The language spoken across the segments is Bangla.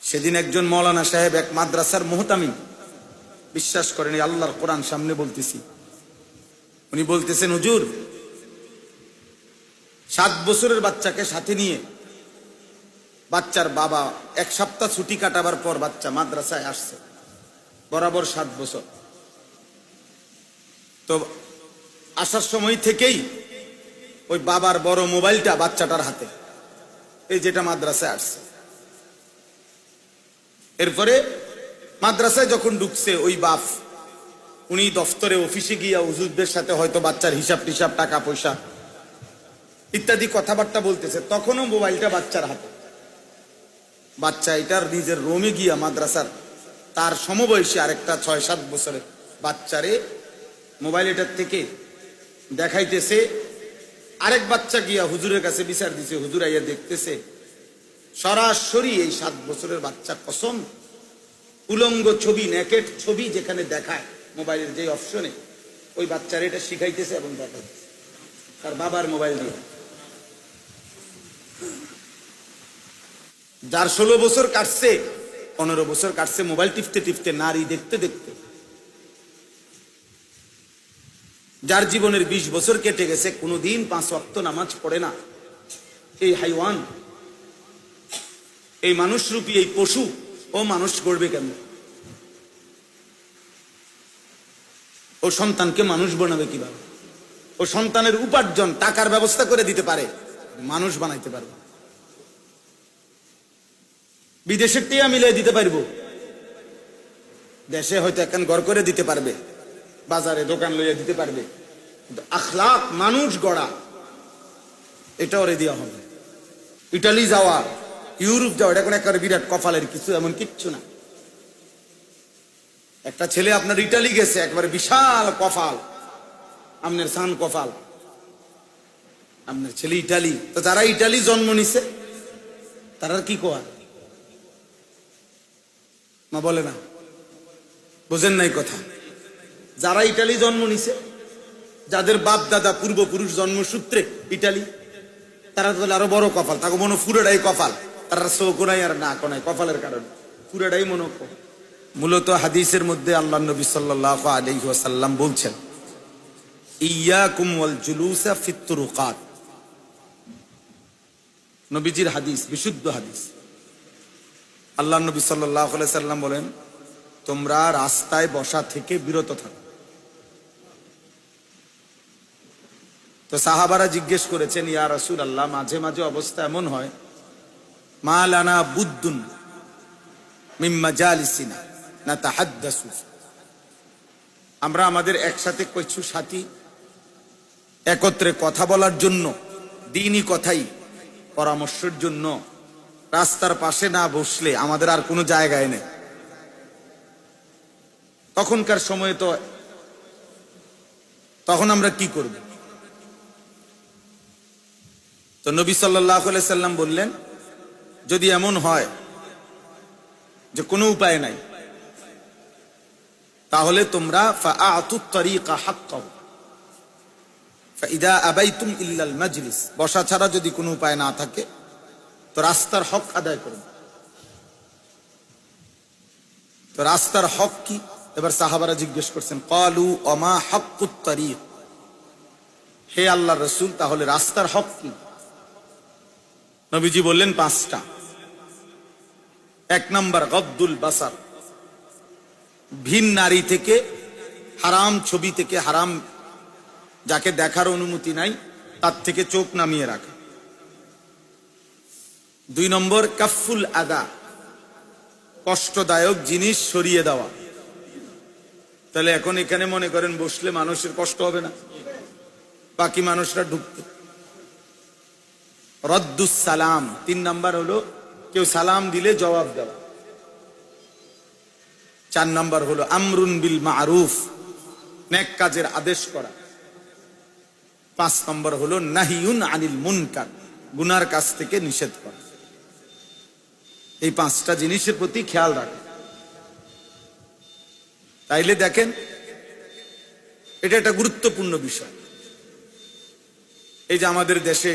সেদিন একজন মৌলানা সাহেব এক মাদ্রাসার মুহতামিম, বিশ্বাস করেন আল্লাহর কোরআন সামনে বলতেছি, উনি বলতেছেন, হুজুর 7 বছরের বাচ্চাকে সাথে নিয়ে বাচ্চার বাবা 1 সপ্তাহ ছুটি কাটাবার পর বাচ্চা মাদ্রাসায় আসছে, বরাবর 7 বছর। তো আসার সময় থেকেই ওই বাবার বড় মোবাইলটা বাচ্চাটার হাতে, এই যেটা মাদ্রাসায় আসছে। এরপরে মাদ্রাসায় যখন ঢুকছে ওই বাপ, উনি দফতরে অফিসে গিয়া হুজুরদের সাথে হয়তো বাচ্চার হিসাব টিসাব, টাকা পয়সা ইত্যাদি কথাবার্তা বলতেছে, তখনও মোবাইলটা বাচ্চার হাতে। বাচ্চা এটার নিজের রোমে গিয়া মাদ্রাসার তার সমবয়সী আরেকটা 6-7 বছরের বাচ্চারে মোবাইল এটার থেকে দেখাইতেছে। আরেক বাচ্চা গিয়া হুজুরের কাছে বিচার দিছে, হুজুর আইয়া দেখতেছে সরাসরি এই 7 বছরের বাচ্চা কসম উলঙ্গ ছবি, নেকেট ছবি যেখানে দেখায় মোবাইলের যে অপশনে, ওই বাচ্চার এটা শিখাইতেছে এবং দেখাইতেছে তার বাবার মোবাইল দিয়ে। যার 16 বছর কাটছে, 15 বছর কাটছে মোবাইল টিপতে টিপতে, নারী দেখতে দেখতে, যার জীবনের 20 বছর কেটে গেছে, কোনোদিন 5 ওয়াক্ত নামাজ পড়ে না, এই হাইওয়ান, এই মানুষ রূপী এই পশু, ও মানুষ করবে কেন? ও সন্তানকে মানুষ বানাবে কিভাবে? ও সন্তানের উপার্জন টাকার ব্যবস্থা করে দিতে পারে, মানুষ বানাইতে পারবে। বিদেশের টিয়া মিলিয়ে দিতে পারবো, দেশে হয়তো এখন ঘর করে দিতে পারবে, বাজারে দোকান লইয়া দিতে পারবে, কিন্তু আখলাক, মানুষ গড়া, এটা ওরে দেওয়া হবে। ইটালি যাওয়া, ইউরোপ যাওয়া, এটা কোনো একেবারে বিরাট কপালের কিছু, এমন কিচ্ছু না। একটা ছেলে আপনার ইটালি গেছে, একবারে বিশাল কপাল, আপনার সান কপাল, আপনার ছেলে ইটালি। তো যারা ইটালি জন্ম নিছে তারা কি কোয়া মা বলে না, বোঝেন নাই কথা? যারা ইটালি জন্ম নিছে, যাদের বাপ দাদা পূর্বপুরুষ জন্মসূত্রে ইটালি, তারা তো আরো বড় কপাল, তাকে মনে পুরোটাই কপাল, তারা চোখ নাই আর না কোনায়, কপালের কারণে পুরোটাই মনে। মূলত হাদিসের মধ্যে আল্লাহ নবী সাল্লাল্লাহু আলাইহি ওয়াসাল্লাম বলছেন, ইয়াকুম ওয়াল জুলুসা ফিত তুরুকাত। নবীজির হাদিস, বিশুদ্ধ হাদিস। আল্লাহ নবী সাল্লাল্লাহু আলাইহি ওয়াসাল্লাম বলেন, তোমরা রাস্তায় বসা থেকে বিরত থাকো। তো সাহাবারা জিজ্ঞেস করেছেন, ইয়া রাসূলুল্লাহ, মাঝে মাঝে অবস্থা এমন হয়, মা লানা বুদ্দুন মিন মাজালিসিনা নাতাহাদ্দাসু, আমরা আমাদের একসাথে কিছু সাথী একত্রে কথা বলার জন্য, দ্বীনি কথাই পরামর্শের জন্য রাস্তার পাশে না বসলে আমাদের আর কোনো জায়গায় নেই। তখনকার সময়ে তো তখন আমরা কি করব? তো নবী সাল্লাল্লাহু আলাইহি সাল্লাম বললেন, যদি এমন হয় যে কোনো উপায় নাই, তাহলে তোমরা ফাআতুত তারিকা হাক্কাহু ফাইদা আবাইতুম ইল্লাল মাজলিস, বসা ছাড়া যদি কোনো উপায় না থাকে তো রাস্তার হক আদায় করুন। তো রাস্তার হক কি? এবার সাহাবারা জিজ্ঞেস করছেন, ক্বালু ওমা হাক্কুত তারিক, হে আল্লাহর রাসূল, তাহলে রাস্তার হক কি? নবীজি বললেন 5টা। 1 নাম্বার গদ্দুল বাসার, ভিন নারী থেকে, হারাম ছবি থেকে, হারাম যাকে দেখার অনুমতি নাই তার থেকে চোখ নামিয়ে রাখা। 2 নম্বর কাফুল আদা, কষ্টদায়ক জিনিস সরিয়ে দেওয়া। তাহলে এখন এখানে মনে করেন বসলে মানুষের কষ্ট হবে না, বাকি মানুষরা ঢুকতে। রদ্দুস সালাম, 3 নাম্বার হলো কেউ সালাম দিলে জবাব দেওয়া। 4 নাম্বার হলো আমরুন বিল মারুফ, নেক কাজের আদেশ করা। 5 নম্বর হলো নাহিউন আনিল মুনকার, গুনার কাজ থেকে নিষেধ করা। এই 5টা জিনিসের প্রতি খেয়াল রাখা। তাইলে দেখেন, এটা একটা গুরুত্বপূর্ণ বিষয়। এই যে আমাদের দেশে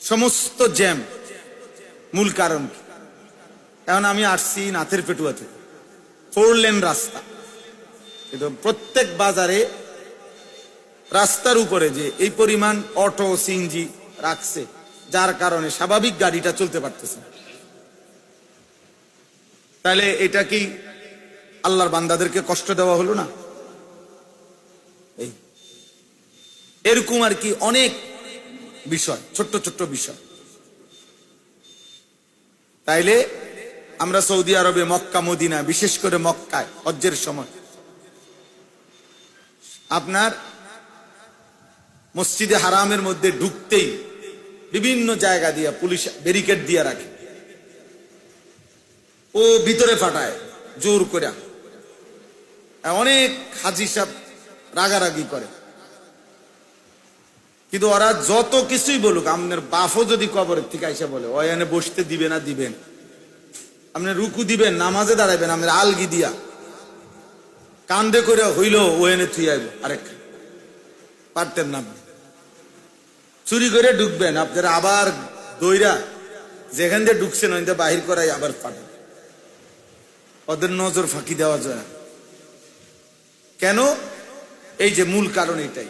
সমস্ত জ্যাম, মূল কারণ এখন আমি আসছি নাথের পেটুয়াতে, 4 লেন রাস্তা, কিন্তু প্রত্যেক বাজারে রাস্তার উপরে যে এই পরিমাণ অটো সিএনজি রাখছে, যার কারণে স্বাভাবিক গাড়িটা চলতে পারতেছে না। তাহলে এটা কি আল্লাহর বান্দাদেরকে কষ্ট দেওয়া হলো না? এই এরকম আর কি অনেক বিষয়, ছোট্ট ছোট্ট বিষয়। তাইলে আমরা সৌদি আরবে মক্কা মদিনা, বিশেষ করে মক্কায় হজ্জের সময় আপনার মসজিদে হারামের মধ্যে ঢুকতেই বিভিন্ন জায়গা দিয়ে পুলিশ ব্যারিকেড দিয়ে রাখে, ও ভিতরে ফাটায় জোর করে। অনেক হাজি সাহেব রাগারাগি করে, কিন্তু ওরা যত কিছুই বলুক, আপনার বাফও যদি কবরের থেকে আইসা বলে ও এনে বসতে দিবে না, দিবেন আপনি রুকু দিবেন, নামাজে দাঁড়াবেন, আপনার আলগি দিয়া কান্দে করে হইল ও এনে থুই আইব, আরেক পারতেন না। চুরি করে ঢুকবেন, আপনারা আবার দইরা যেখান দিয়ে ঢুকছেন ওই বাহির করাই আবার পাঠান। ওদের নজর ফাঁকি দেওয়া যায় কেন? এই যে মূল কারণ এটাই।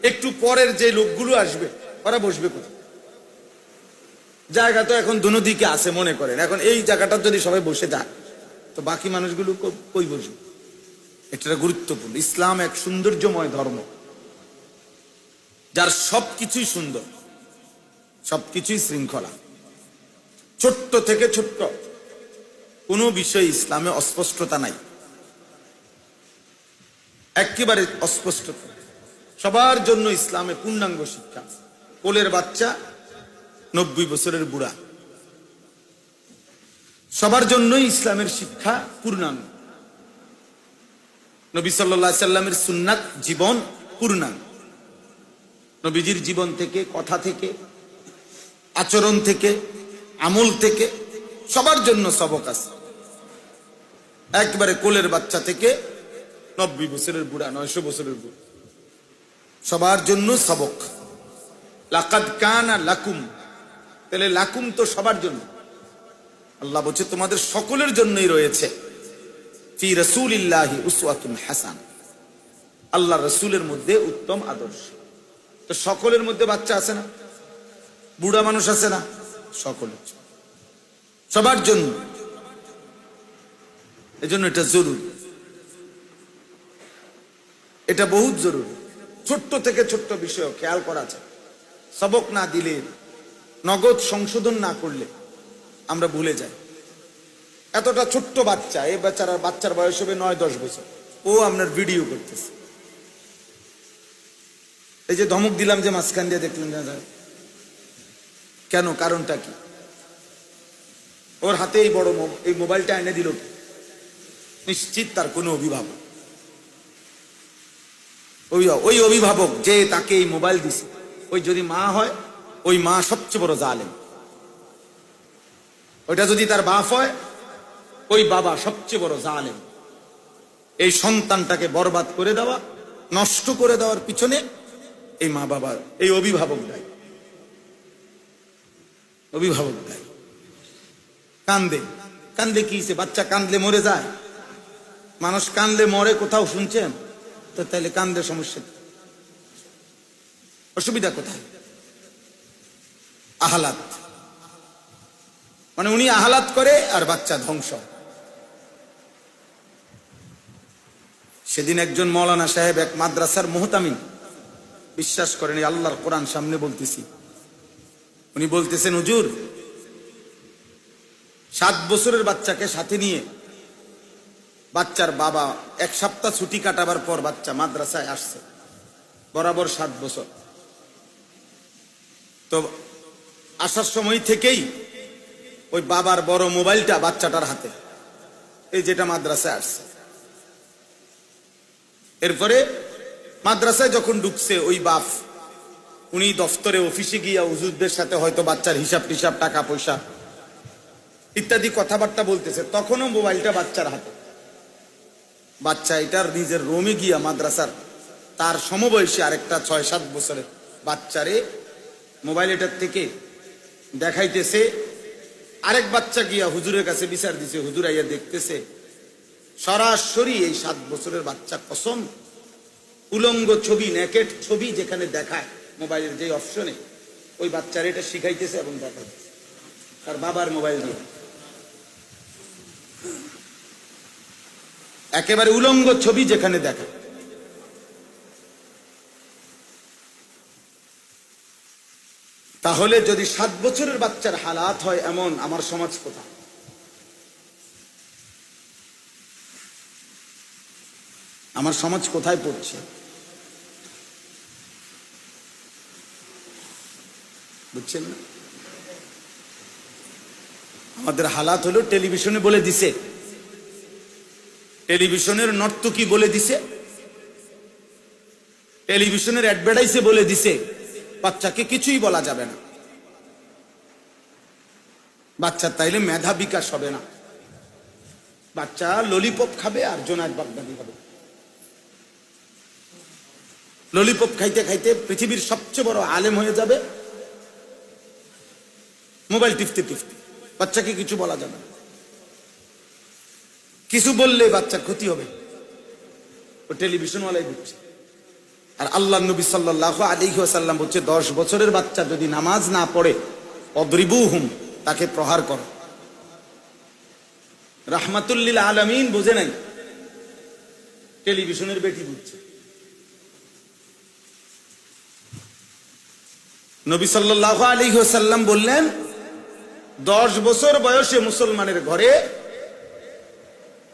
একটু পরের যে লোকগুলো আসবে ওরা বসবে কোথায়? জায়গা তো এখন দুনো দিকে আছে মনে করেন, এখন এই জায়গাটা যদি সবাই বসে যায় তো বাকি মানুষগুলো কই বসবে? এটা গুরুত্বপূর্ণ। ইসলাম এক সৌন্দর্যময় ধর্ম, যার সবকিছুই সুন্দর, সবকিছুই শৃঙ্খলা। ছোট্ট থেকে ছোট্ট কোনো বিষয় ইসলামে অস্পষ্টতা নাই, একেবারে অস্পষ্টতা। সবার জন্য ইসলামে পূর্ণাঙ্গ শিক্ষা। কোলের বাচ্চা, 90 বছরের বুড়া, সবার জন্যই ইসলামের শিক্ষা পূর্ণাঙ্গ। নবী সাল্লাল্লাহু আলাইহি সাল্লামের সুন্নাত জীবন পূর্ণাঙ্গ। নবীজির জীবন থেকে, কথা থেকে, আচরণ থেকে, আমল থেকে সবার জন্য সবক আছে। একবারে কোলের বাচ্চা থেকে 90 বছরের বুড়া, 900 বছরের বুড়া, সবার জন্য সবক। লাকাদ কানা লাকুম, তাহলে লাকুম তো সবার জন্য। আল্লাহ বলছে তোমাদের সকলের জন্যই রয়েছে ফি রাসূলিল্লাহি উসওয়াতুন হাসান, আল্লাহ রাসূলের মধ্যে উত্তম আদর্শ। তো সকলের মধ্যে বাচ্চা আছে না, বুড়া মানুষ আছে না, সকলের জন্য, সবার জন্য। এজন্য এটা জরুরি, এটা বহুত জরুরি। ছোট্ট থেকে ছোট্ট বিষয় খেয়াল করা যায়। সবক না দিলে, নগদ সংশোধন না করলে আমরা ভুলে যাই। এতটা ছোট্ট বাচ্চা, এই বাচ্চার বয়স হবে 9-10 বছর, ও আপনার ভিডিও করতেছে। এই যে ধমক দিলাম যে মাঝখান দিয়ে দেখলেন না, কেন? কারণটা কি? ওর হাতে এই বড় এই মোবাইলটা এনে দিল, নিশ্চিত তার কোনো অভিভাবক, ওই অভিভাবক যে তাকে এই মোবাইল দিছে, ওই যদি মা হয়, ওই মা সবচেয়ে বড় জালেম। ওইটা যদি তার বাপ হয়, ওই বাবা সবচেয়ে বড় জালেম। এই সন্তানটাকে বরবাদ করে দেওয়া, নষ্ট করে দেওয়ার পিছনে এই মা বাবার, এই অভিভাবক দায়ী। অভিভাবক দায়ী। কান্দে, কান্দলে কি হইছে? বাচ্চা কান্দলে মরে যায়? মানুষ কান্দলে মরে কোথাও শুনছেন? তো তাইলে কান্দে সমস্যা, অসুবিধা কোথায়? আহালাত, মানে উনি আহালাত করে আর বাচ্চা ধ্বংস। সেদিন একজন মৌলানা সাহেব, এক মাদ্রাসার মুহতামিম, বিশ্বাস করেন আল্লাহর কোরআন সামনে বলতেছি, উনি বলতেছেন হুজুর 7 বছরের বাচ্চাকে সাথে নিয়ে বাচ্চার বাবা 1 সপ্তাহ ছুটি কাটাবার পর বাচ্চা মাদ্রাসায় আসছে, বরাবর 7 বছর। তো আসার সময় থেকেই ওই বাবার বড় মোবাইলটা বাচ্চাটার হাতে, এই যেটা মাদ্রাসায় আসছে। এরপরে মাদ্রাসায় যখন ঢুকছে ওই বাপ, উনি দফতরে অফিসে গিয়া হুজুরদের সাথে হয়তো বাচ্চার হিসাব টিসাব, টাকা পয়সা ইত্যাদি কথাবার্তা বলতেছে, তখনও মোবাইলটা বাচ্চার হাতে। বাচ্চা এটার নিজের রুমে গিয়া মাদ্রাসার তার সমবয়সী আরেকটা 6-7 বছরের বাচ্চারে মোবাইল এটার থেকে দেখাইতেছে আরেক বাচ্চা গিয়া হুজুরের কাছে বিচার দিছে, হুজুর আইয়া দেখতেছে সরাসরি এই 7 বছরের বাচ্চা, কসম, উলঙ্গ ছবি, নেকেট ছবি যেখানে দেখায় মোবাইলের যে অপশনে, ওই বাচ্চার এটা শিখাইতেছে এবং দেখাইতেছে তার বাবার মোবাইল দিয়ে। একেবারে উলঙ্গ ছবি যেখানে দেখায়। তাহলে যদি 7 বছরের বাচ্চার হালাত হয় এমন, আমার সমাজ কোথায়? আমার সমাজ কোথায় পড়ছে? বুঝছেন না? আমাদের হালাত হলো টেলিভিশনে বলে দিছে, টেলিভিশনের নর্তকী বলে দিছে, টেলিভিশনের অ্যাডভার্টাইজে বলে দিছে বাচ্চাকে কিছুই বলা যাবে না, বাচ্চার তাইলে মেধা বিকাশ হবে না, বাচ্চা ললিপপ খাবে আর জোনায়েদ বাগদাদি হবে। ললিপপ খাইতে খাইতে পৃথিবীর সবচেয়ে বড় আলেম হয়ে যাবে, মোবাইল টিপতে টিপতে। বাচ্চাকে কিছু বলা যাবে না, কিছু বললে বাচ্চার ক্ষতি হবে, ও টেলিভিশন ওয়ালাই বুঝছে। আর আল্লাহ নবী সাল্লাল্লাহু আলাইহি ওয়াসাল্লাম বলছে 10 বছরের বাচ্চা যদি নামাজ না পড়ে, অদ্রিবুহুম, তাকে প্রহার করো। রাহমাতুল লিল আলামিন বোঝে নাই, টেলিভিশনের বেটি বুঝছে। নবী সাল্লাল্লাহু আলাইহি ওয়াসাল্লাম বললেন 10 বছর বয়সে মুসলমানের ঘরে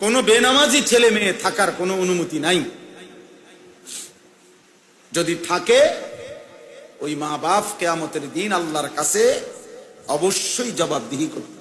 কোনো বেনামাজি ছেলে মেয়ে থাকার কোনো অনুমতি নাই। যদি থাকে ওই মা বাপ কিয়ামতের দিন আল্লাহর কাছে অবশ্যই জবাবদিহি করবে।